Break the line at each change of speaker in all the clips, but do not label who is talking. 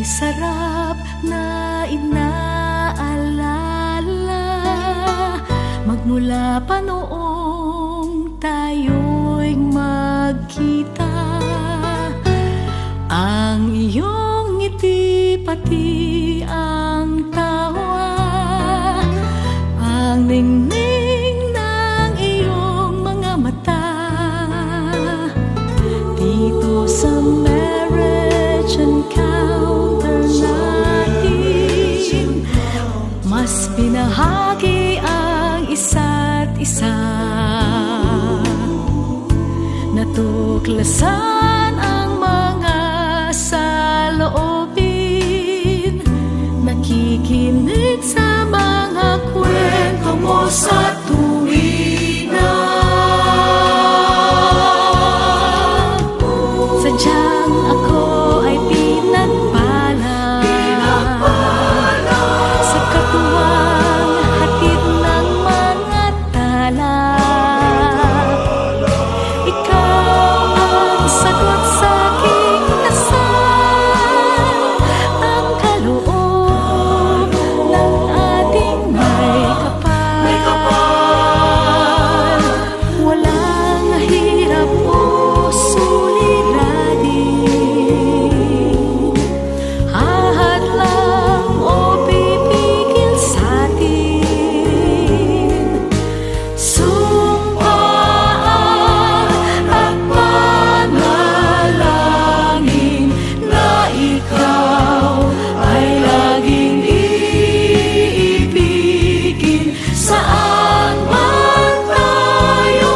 Sarap na inaalala magmula pa noong tayo'y magkita. Ang iyong ngiti pati ang tawa, ang ningning ng iyong mga mata. Dito sa marriage encounter natin, mas binahagi ang isa't isa. Natuklasan ang mga saloobin, nakikinig sa mga kwento mo sa tuwina. Sadyang ako ay pinagpala sa katuwang hatid ng mga tala. Ikaw ang sagot sa aking dasal, ang kaloob ng ating may kapal. Walang hirap o suliranin, hahadlang o pipigil sa'tin. Sumpaan at panalangin na ikaw ay laging iibigin saan man tayo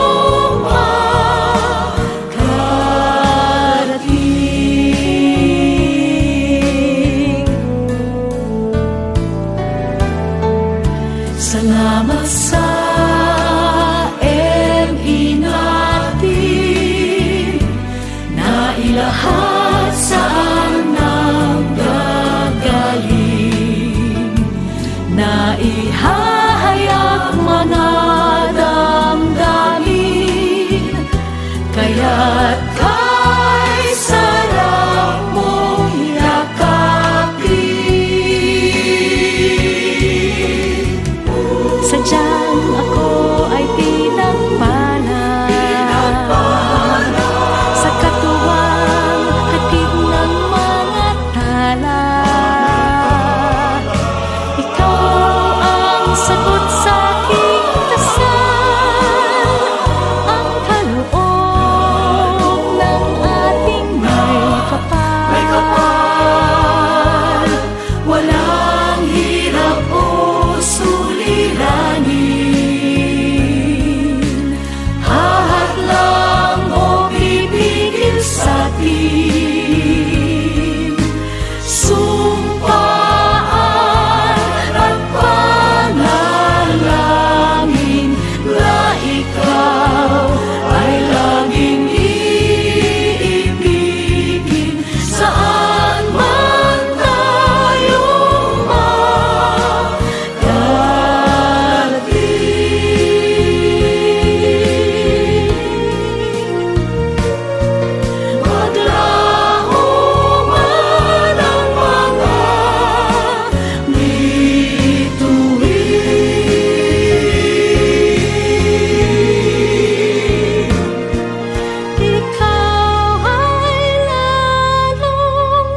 makarating. Salamat sa ME natin na ilahad saan nanggagaling, na ihahayag mga damdamin, kaya't kay sarap mong yakapin. Sadyang ako ay pinagpala sa katuwang hatid ng mga tala. Ikaw ang sagot sa aking dasal, ang kaloob ng ating may kapal. Walang hirap o suliranin, hahadlang o pipigil sa'tin. Sumpaan at panalangin na ikaw ay laging iibigin saan man tayo makarating. Maglaho man ang mga bituin, ikaw ay lalong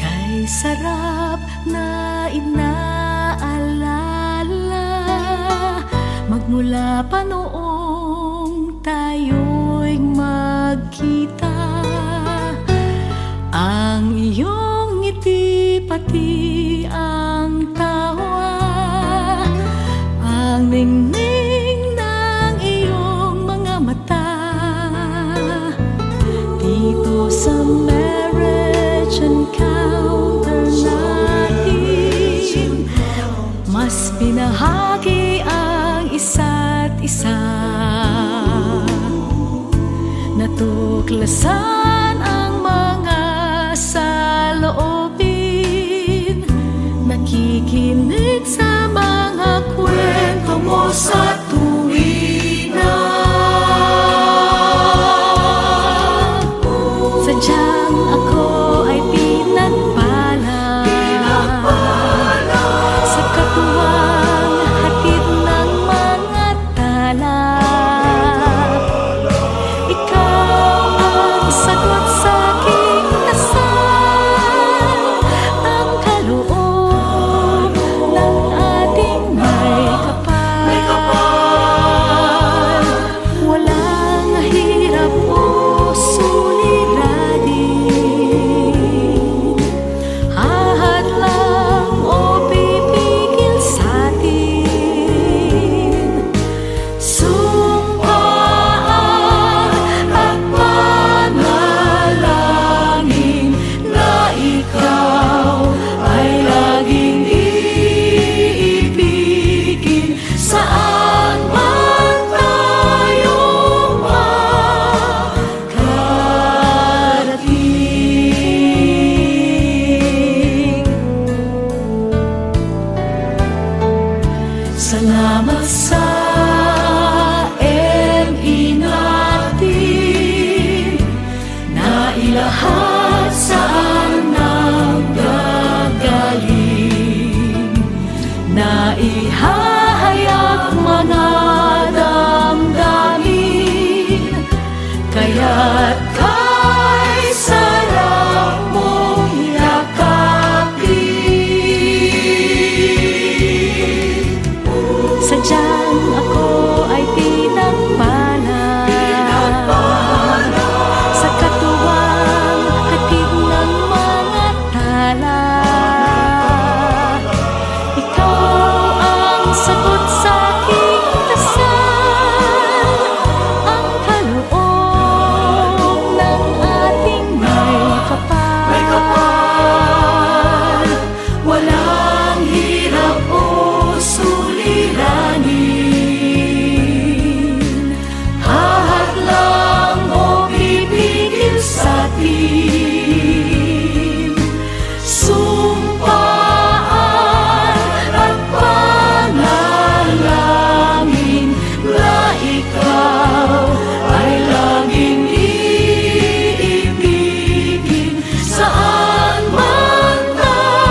kay sarap na inaalala magmula pa noong tayo'y magkita. Ang iyong ngiti pati ang tawa, ang ningning ng iyong isa, natuklasan